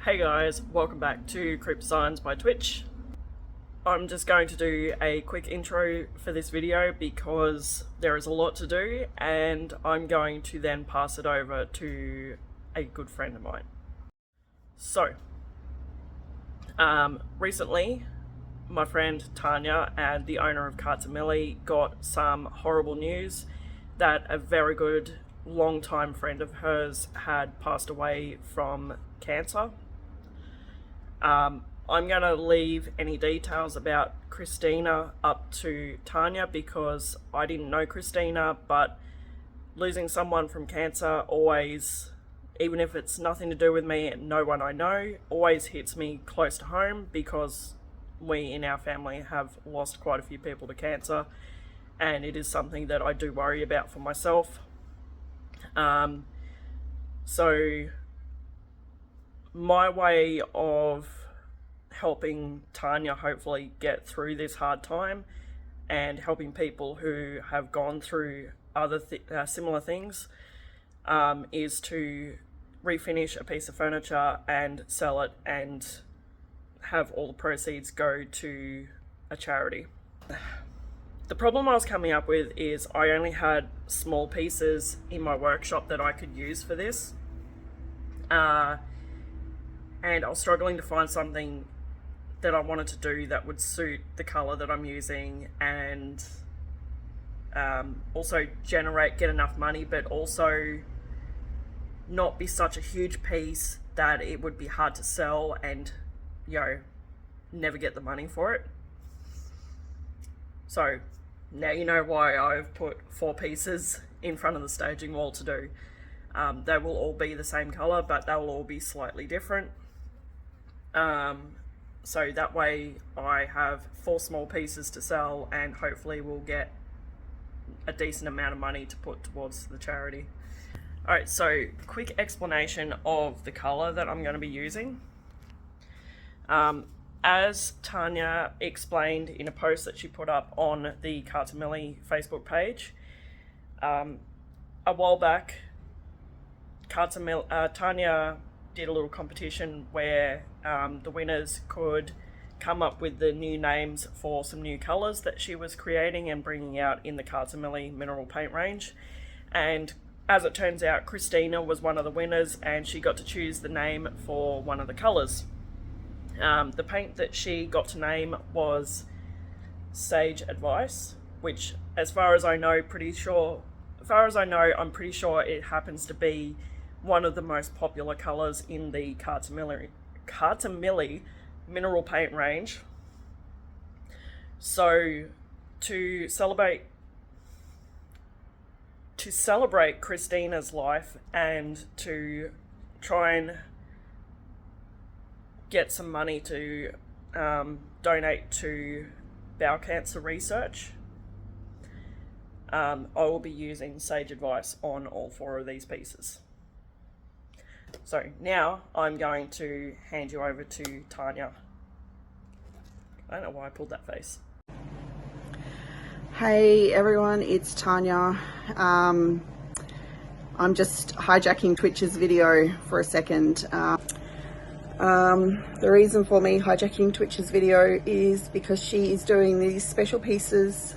Hey guys, welcome back to Creep Designs by Twitch. I'm just going to do a quick intro for this video because there is a lot to do, and I'm going to then pass it over to a good friend of mine. So, recently my friend Tanya and the owner of Millie got some horrible news that a very good long-time friend of hers had passed away from cancer. I'm going to leave any details about Christina up to Tanya because I didn't know Christina, but losing someone from cancer always, even if it's nothing to do with me and no one I know, always hits me close to home because we in our family have lost quite a few people to cancer, and it is something that I do worry about for myself. So my way of helping Tanya hopefully get through this hard time and helping people who have gone through other similar things is to refinish a piece of furniture and sell it and have all the proceeds go to a charity. The problem I was coming up with is I only had small pieces in my workshop that I could use for this. And I was struggling to find something that I wanted to do that would suit the colour that I'm using and also get enough money, but also not be such a huge piece that it would be hard to sell and, never get the money for it. So now you know why I've put 4 pieces in front of the staging wall to do. They will all be the same colour, but they will all be slightly different. So that way I have 4 small pieces to sell and hopefully we'll get a decent amount of money to put towards the charity. Alright, so quick explanation of the colour that I'm going to be using. As Tanya explained in a post that she put up on the Millie Facebook page, a while back, Tanya did a little competition where the winners could come up with the new names for some new colours that she was creating and bringing out in the Millie mineral paint range. And as it turns out, Christina was one of the winners and she got to choose the name for one of the colours. The paint that she got to name was Sage Advice, which as far as I know, I'm pretty sure it happens to be one of the most popular colours in the Millie mineral paint range. So to celebrate Christina's life and to try and get some money to donate to bowel cancer research, I will be using Sage Advice on all 4 of these pieces. So now I'm going to hand you over to Tanya. I don't know why I pulled that face. Hey everyone, it's Tanya. I'm just hijacking Twitch's video for a second. The reason for me hijacking Twitch's video is because she is doing these special pieces.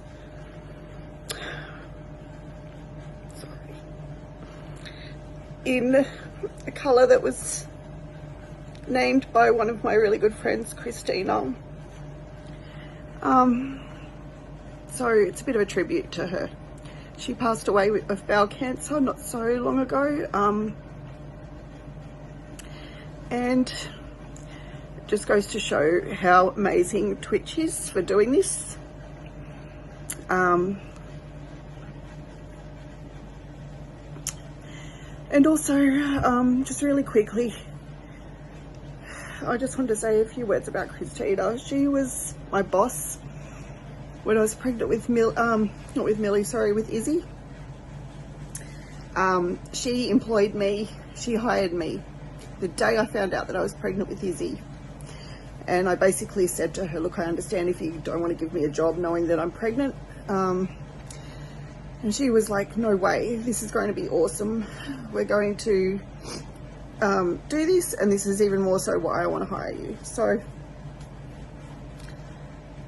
In a colour that was named by one of my really good friends, Christina. So it's a bit of a tribute to her. She passed away of bowel cancer not so long ago, and it just goes to show how amazing Twitch is for doing this. And also, just really quickly, I just wanted to say a few words about Christina. She was my boss when I was pregnant with with Izzy. She employed me, she hired me the day I found out that I was pregnant with Izzy. And I basically said to her, look, I understand if you don't want to give me a job knowing that I'm pregnant. And she was like, no way, this is going to be awesome. We're going to do this, and this is even more so why I want to hire you. So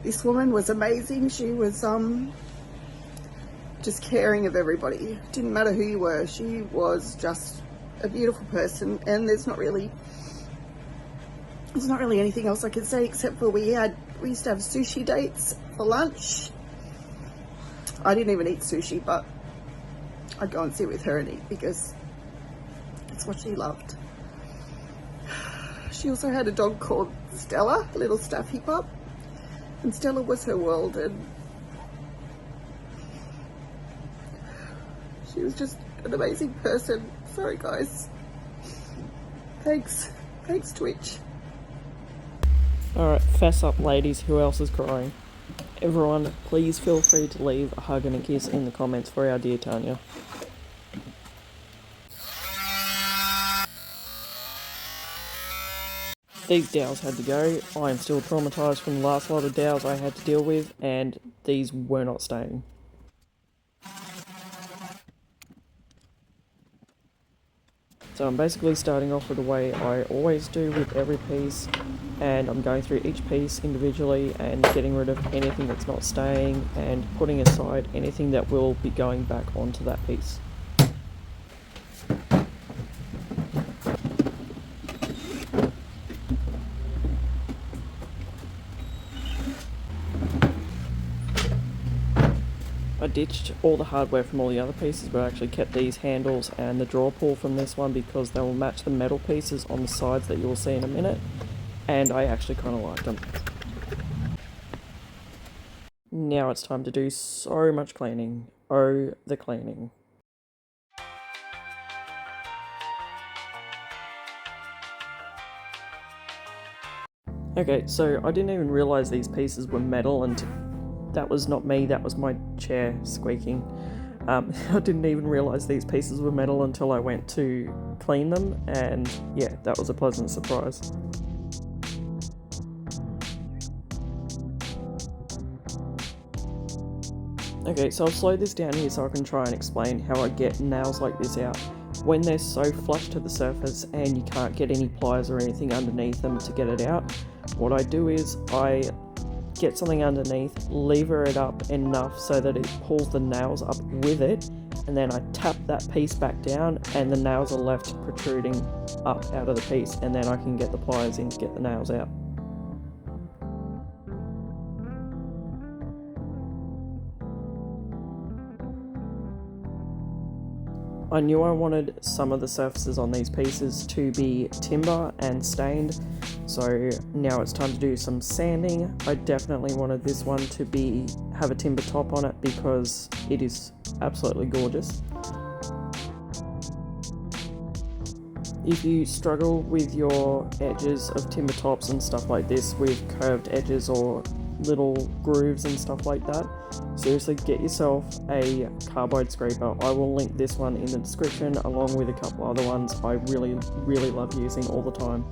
this woman was amazing. She was just caring of everybody. Didn't matter who you were. She was just a beautiful person, and there's not really anything else I can say except for we used to have sushi dates for lunch. I didn't even eat sushi, but I'd go and sit with her and eat because it's what she loved. She also had a dog called Stella, a little staffy pup, and Stella was her world, and she was just an amazing person. Sorry guys. Thanks Twitch. Alright, fess up ladies, who else is crying? Everyone, please feel free to leave a hug and a kiss in the comments for our dear Tanya. These dowels had to go. I am still traumatised from the last lot of dowels I had to deal with, and these were not staying. So I'm basically starting off with the way I always do with every piece, and I'm going through each piece individually and getting rid of anything that's not staying and putting aside anything that will be going back onto that piece. I ditched all the hardware from all the other pieces, but I actually kept these handles and the drawer pull from this one because they will match the metal pieces on the sides that you will see in a minute, and I actually kind of like them. Now it's time to do so much cleaning. Oh, the cleaning. Okay, so I didn't even realise these pieces were metal, and that was not me, that was my chair squeaking. I didn't even realise these pieces were metal until I went to clean them, and yeah, that was a pleasant surprise. Okay, so I'll slow this down here so I can try and explain how I get nails like this out. When they're so flush to the surface and you can't get any pliers or anything underneath them to get it out, what I do is I get something underneath, lever it up enough so that it pulls the nails up with it, and then I tap that piece back down and the nails are left protruding up out of the piece, and then I can get the pliers in to get the nails out. I knew I wanted some of the surfaces on these pieces to be timber and stained, so now it's time to do some sanding. I definitely wanted this one to have a timber top on it because it is absolutely gorgeous. If you struggle with your edges of timber tops and stuff like this with curved edges or little grooves and stuff like that, seriously get yourself a Carbide scraper. I will link this one in the description along with a couple other ones I really love using all the time.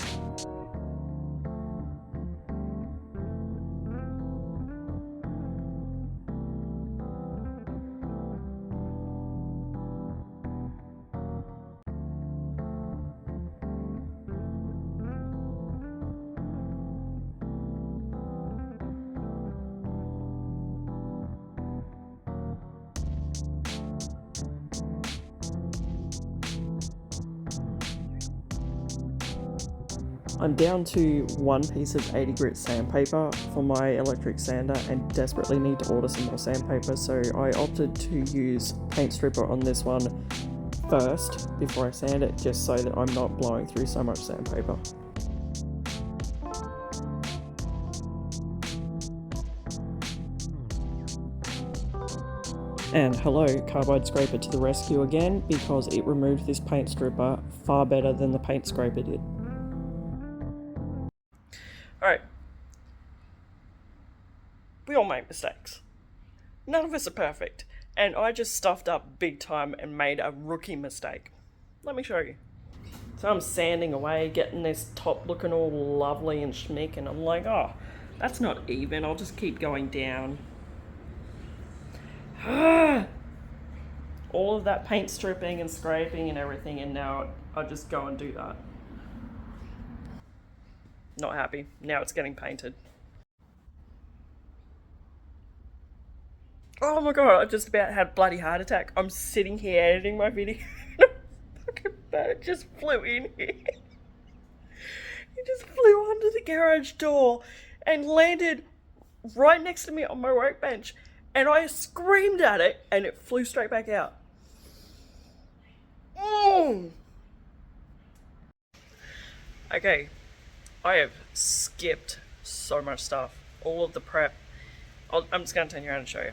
I'm down to one piece of 80 grit sandpaper for my electric sander and desperately need to order some more sandpaper, so I opted to use paint stripper on this one first before I sand it, just so that I'm not blowing through so much sandpaper. And hello, Carbide scraper to the rescue again, because it removed this paint stripper far better than the paint scraper did. Alright, we all make mistakes. None of us are perfect, and I just stuffed up big time and made a rookie mistake. Let me show you. So I'm sanding away, getting this top looking all lovely and schmick, and I'm like, oh, that's not even, I'll just keep going down. All of that paint stripping and scraping and everything, and now I'd just go and do that. Not happy. Now it's getting painted. Oh my god, I just about had a bloody heart attack. I'm sitting here editing my video and a fucking bird just flew in here. He just flew under the garage door and landed right next to me on my workbench. And I screamed at it and it flew straight back out. Okay, I have skipped so much stuff. All of the prep. I'm just going to turn you around and show you.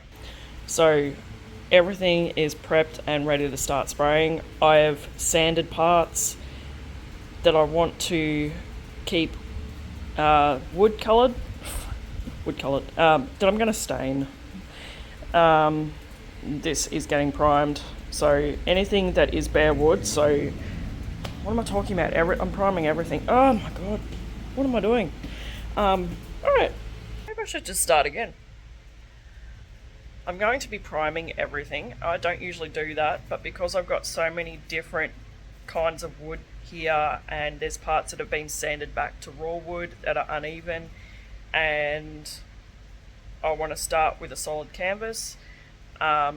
So everything is prepped and ready to start spraying. I have sanded parts that I want to keep wood coloured that I'm going to stain. This is getting primed, so anything that is bare wood, so what am I talking about? I'm priming everything. Oh my god, what am I doing? Alright, maybe I should just start again. I'm going to be priming everything. I don't usually do that, but because I've got so many different kinds of wood here, and there's parts that have been sanded back to raw wood that are uneven, and I want to start with a solid canvas, I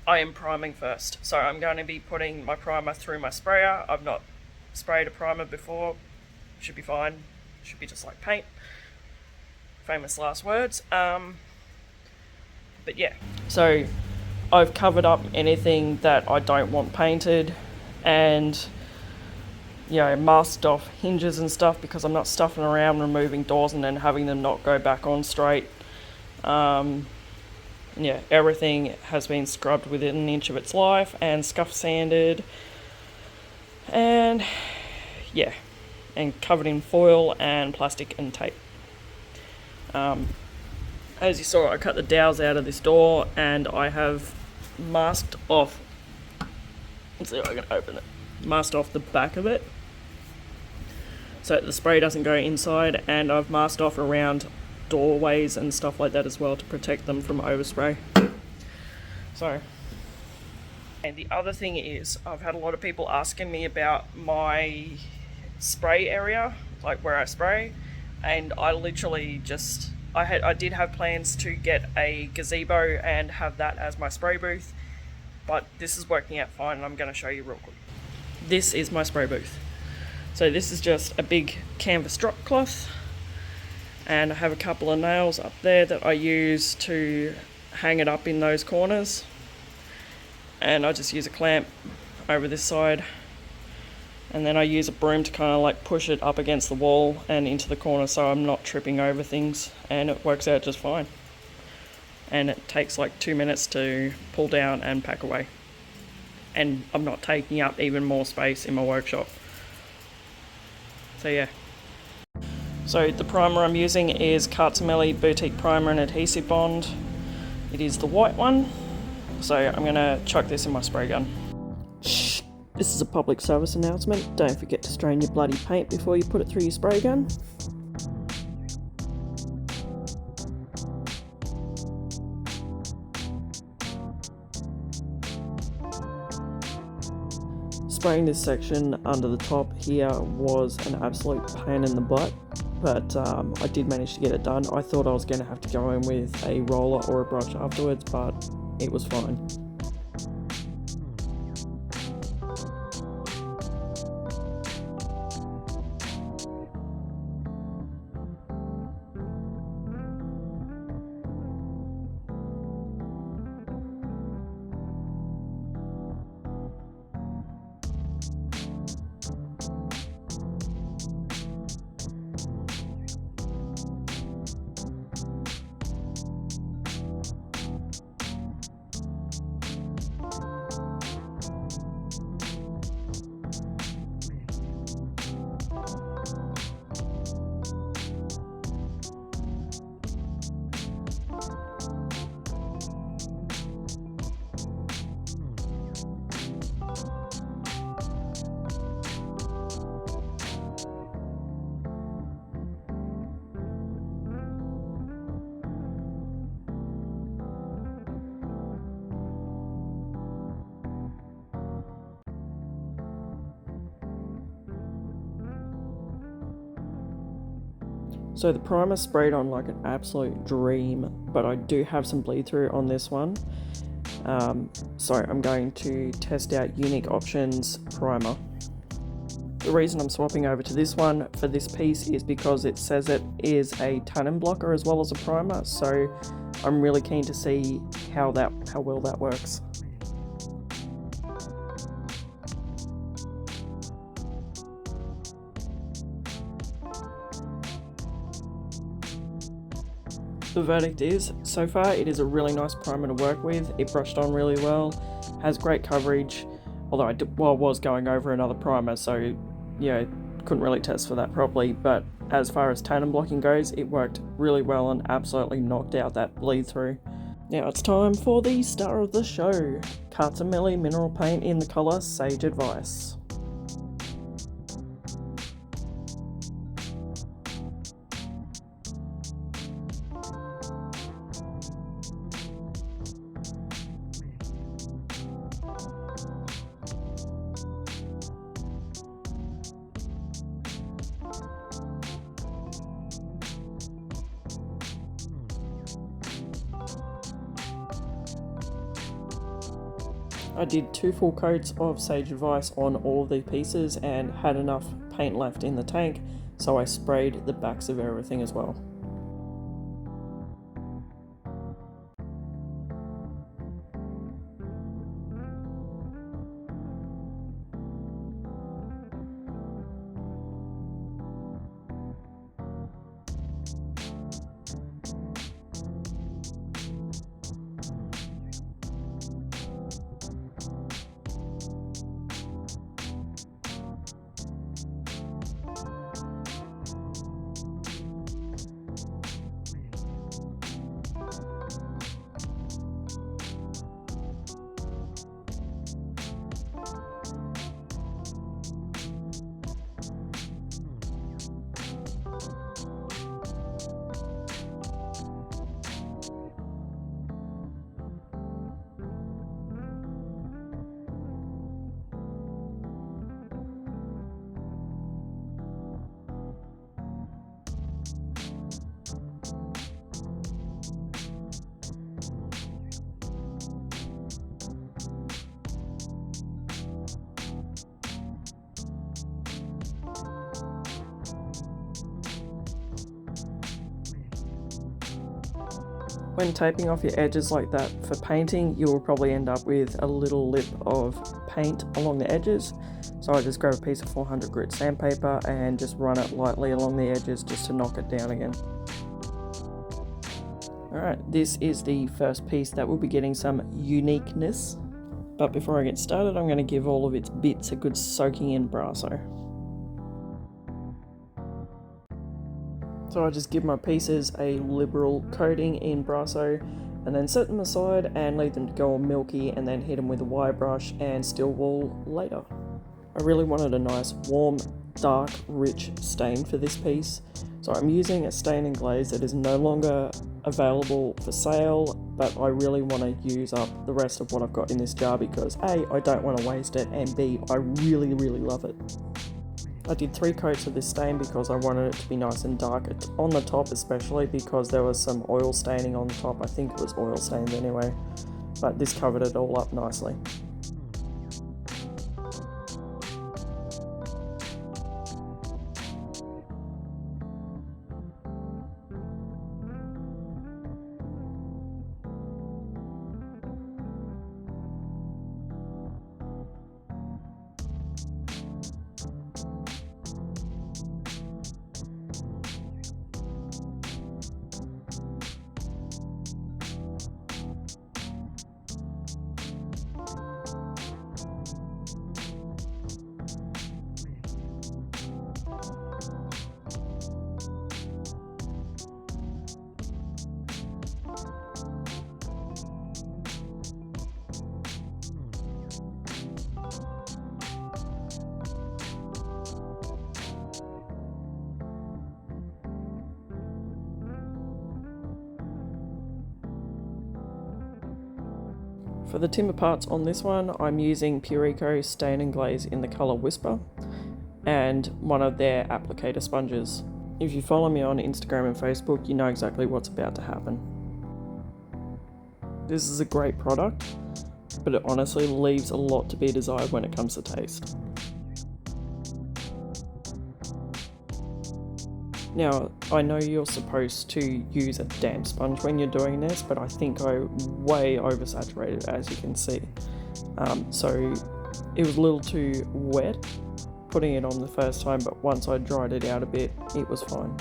am priming first. So I'm going to be putting my primer through my sprayer. I've not sprayed a primer before. Should be fine. Should be just like paint. Famous last words. But yeah, so I've covered up anything that I don't want painted, and you know, masked off hinges and stuff because I'm not stuffing around removing doors and then having them not go back on straight. Yeah, everything has been scrubbed within an inch of its life and scuff sanded, and yeah, and covered in foil and plastic and tape. As you saw, I cut the dowels out of this door and I have masked off, let's see if I can open it, masked off the back of it so the spray doesn't go inside, and I've masked off around doorways and stuff like that as well to protect them from overspray. So, and the other thing is, I've had a lot of people asking me about my spray area, like where I spray, and I literally just, I did have plans to get a gazebo and have that as my spray booth, but this is working out fine and I'm going to show you real quick. This is my spray booth. So this is just a big canvas drop cloth, and I have a couple of nails up there that I use to hang it up in those corners, and I just use a clamp over this side, and then I use a broom to kind of like push it up against the wall and into the corner so I'm not tripping over things, and it works out just fine. And it takes like 2 minutes to pull down and pack away, and I'm not taking up even more space in my workshop. So yeah. So the primer I'm using is Millie Boutique Primer and Adhesive Bond. It is the white one. So I'm going to chuck this in my spray gun. Shh! This is a public service announcement. Don't forget to strain your bloody paint before you put it through your spray gun. Spraying this section under the top here was an absolute pain in the butt, but I did manage to get it done. I thought I was going to have to go in with a roller or a brush afterwards, but it was fine. So the primer sprayed on like an absolute dream, but I do have some bleed through on this one. So I'm going to test out Unique Options primer. The reason I'm swapping over to this one for this piece is because it says it is a tannin blocker as well as a primer, so I'm really keen to see how well that works. The verdict is, so far it is a really nice primer to work with. It brushed on really well, has great coverage, although I was going over another primer, so yeah, couldn't really test for that properly, but as far as tannin blocking goes, it worked really well and absolutely knocked out that bleed through. Now it's time for the star of the show, Millie mineral paint in the colour Sage Advice. I did 2 full coats of Sage Advice on all of the pieces and had enough paint left in the tank, so I sprayed the backs of everything as well. When taping off your edges like that for painting, you will probably end up with a little lip of paint along the edges. So I just grab a piece of 400 grit sandpaper and just run it lightly along the edges just to knock it down again. Alright, this is the first piece that will be getting some uniqueness. But before I get started, I'm going to give all of its bits a good soaking in Bahco. So I just give my pieces a liberal coating in Bahco and then set them aside and leave them to go all milky and then hit them with a wire brush and steel wool later. I really wanted a nice warm, dark, rich stain for this piece. So I'm using a stain and glaze that is no longer available for sale, but I really want to use up the rest of what I've got in this jar because A, I don't want to waste it, and B, I really love it. I did 3 coats of this stain because I wanted it to be nice and dark on the top, especially because there was some oil staining on the top. I think it was oil stained anyway, but this covered it all up nicely. For the timber parts on this one, I'm using Pureco Stain and Glaze in the colour Whisper and one of their applicator sponges. If you follow me on Instagram and Facebook, you know exactly what's about to happen. This is a great product, but it honestly leaves a lot to be desired when it comes to taste. Now, I know you're supposed to use a damp sponge when you're doing this, but I think I way oversaturated, as you can see. So it was a little too wet putting it on the first time, but once I dried it out a bit, it was fine.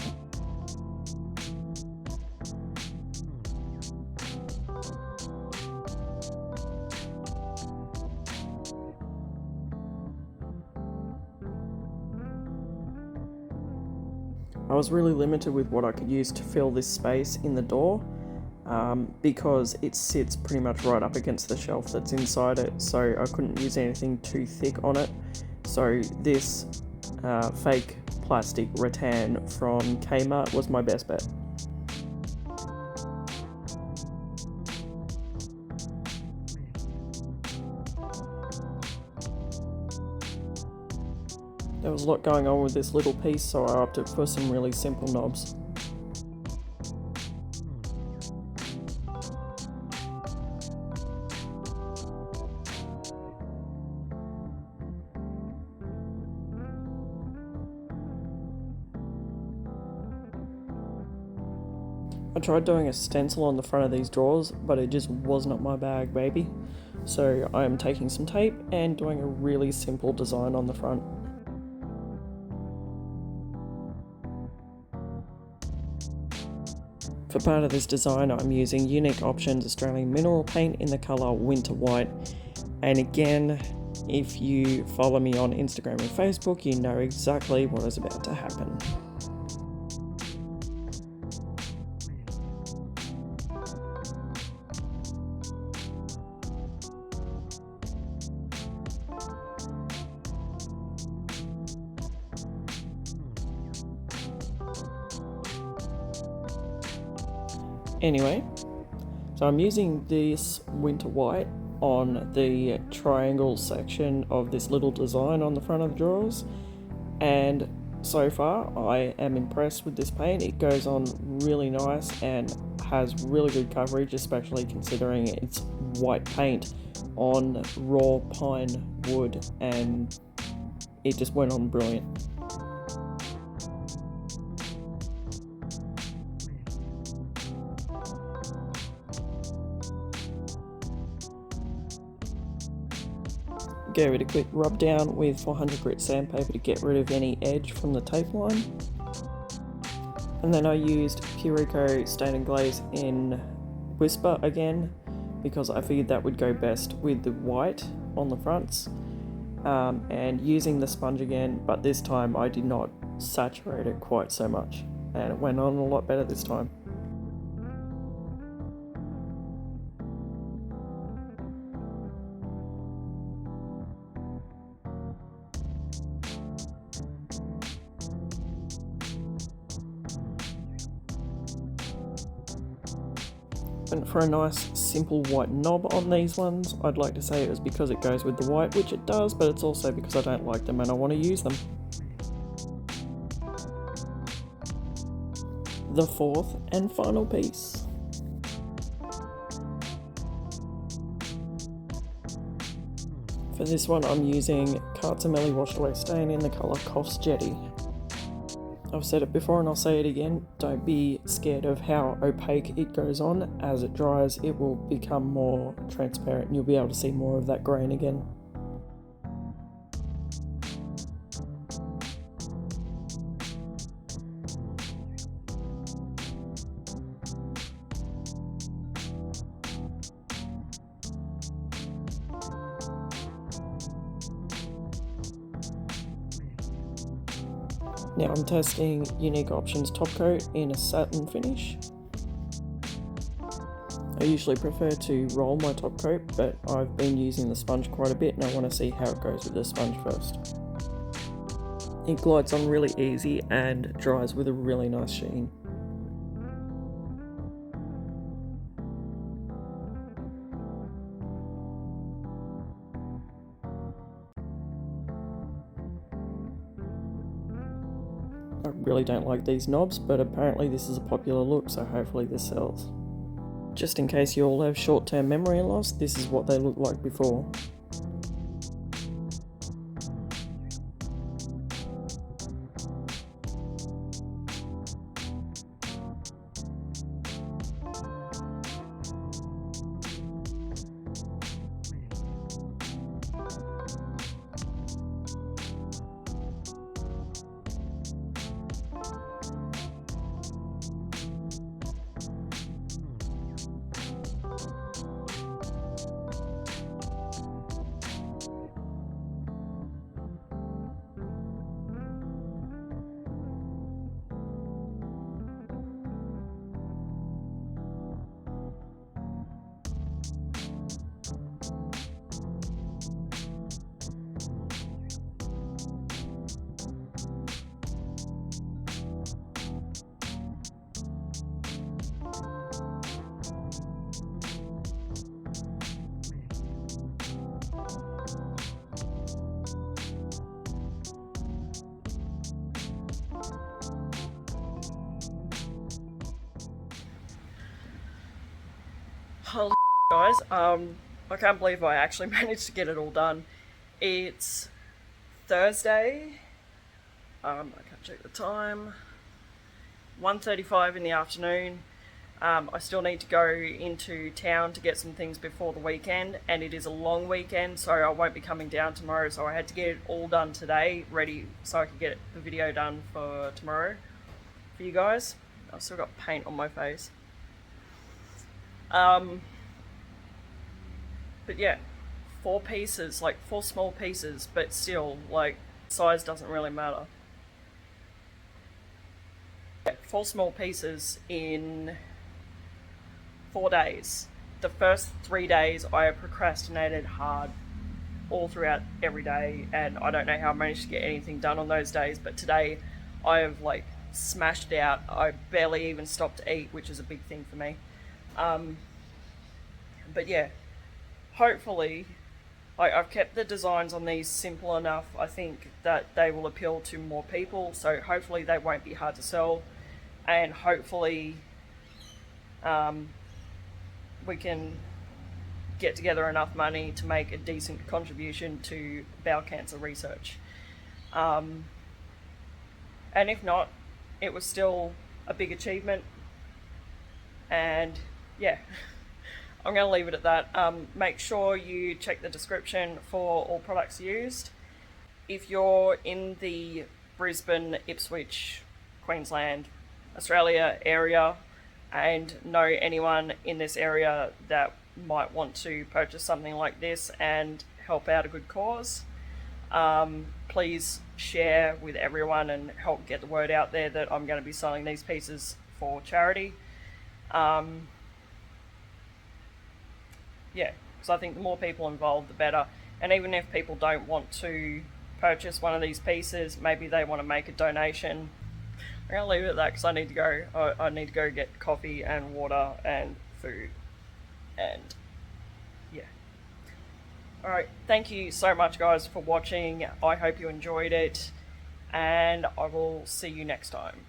I was really limited with what I could use to fill this space in the door because it sits pretty much right up against the shelf that's inside it, so I couldn't use anything too thick on it. So this fake plastic rattan from Kmart was my best bet. There was a lot going on with this little piece, so I opted for some really simple knobs. I tried doing a stencil on the front of these drawers, but it just was not my bag, baby. So I am taking some tape and doing a really simple design on the front. For part of this design, I'm using Unique Options Australian Mineral Paint in the colour Winter White. And again, if you follow me on Instagram and Facebook, you know exactly what is about to happen. Anyway, so I'm using this Winter White on the triangle section of this little design on the front of the drawers, and so far I am impressed with this paint. It goes on really nice and has really good coverage, especially considering it's white paint on raw pine wood, and it just went on brilliant. Gave it a quick rub down with 400 grit sandpaper to get rid of any edge from the tape line. And then I used Pureco Stain and Glaze in Whisper again, because I figured that would go best with the white on the fronts. And using the sponge again, but this time I did not saturate it quite so much, and it went on a lot better this time. And for a nice simple white knob on these ones, I'd like to say it was because it goes with the white, which it does, but it's also because I don't like them and I want to use them. The fourth and final piece. For this one I'm using Millie washed away stain in the colour Coffs Jetty. I've said it before and I'll say it again, don't be scared of how opaque it goes on. As it dries, it will become more transparent and you'll be able to see more of that grain again. Now I'm testing Unique Options Topcoat in a satin finish. I usually prefer to roll my Topcoat, but I've been using the sponge quite a bit and I want to see how it goes with the sponge first. It glides on really easy and dries with a really nice sheen. I really don't like these knobs, but apparently this is a popular look, so hopefully this sells. Just in case you all have short-term memory loss, this is what they looked like before. Holy guys, I can't believe I actually managed to get it all done. It's Thursday, I can't check the time, 1:35 in the afternoon. I still need to go into town to get some things before the weekend, and it is a long weekend, so I won't be coming down tomorrow, so I had to get it all done today, ready so I could get the video done for tomorrow for you guys. I've still got paint on my face. But yeah, 4 pieces, like 4 small pieces, but still, like, size doesn't really matter. Yeah, 4 small pieces in 4 days. The first 3 days I procrastinated hard all throughout every day, and I don't know how I managed to get anything done on those days, but today I have, like, smashed out. I barely even stopped to eat, which is a big thing for me. But yeah, hopefully, I've kept the designs on these simple enough. I think that they will appeal to more people, so hopefully they won't be hard to sell, and hopefully we can get together enough money to make a decent contribution to bowel cancer research. And if not, it was still a big achievement, and yeah. I'm going to leave it at that. Make sure you check the description for all products used. If you're in the Brisbane, Ipswich, Queensland, Australia area and know anyone in this area that might want to purchase something like this and help out a good cause, please share with everyone and help get the word out there that I'm going to be selling these pieces for charity. Yeah, because I think the more people involved, the better. And even if people don't want to purchase one of these pieces, maybe they want to make a donation. I'm going to leave it at that because I need to go. I need to go get coffee and water and food. And yeah. Alright, thank you so much guys for watching. I hope you enjoyed it. And I will see you next time.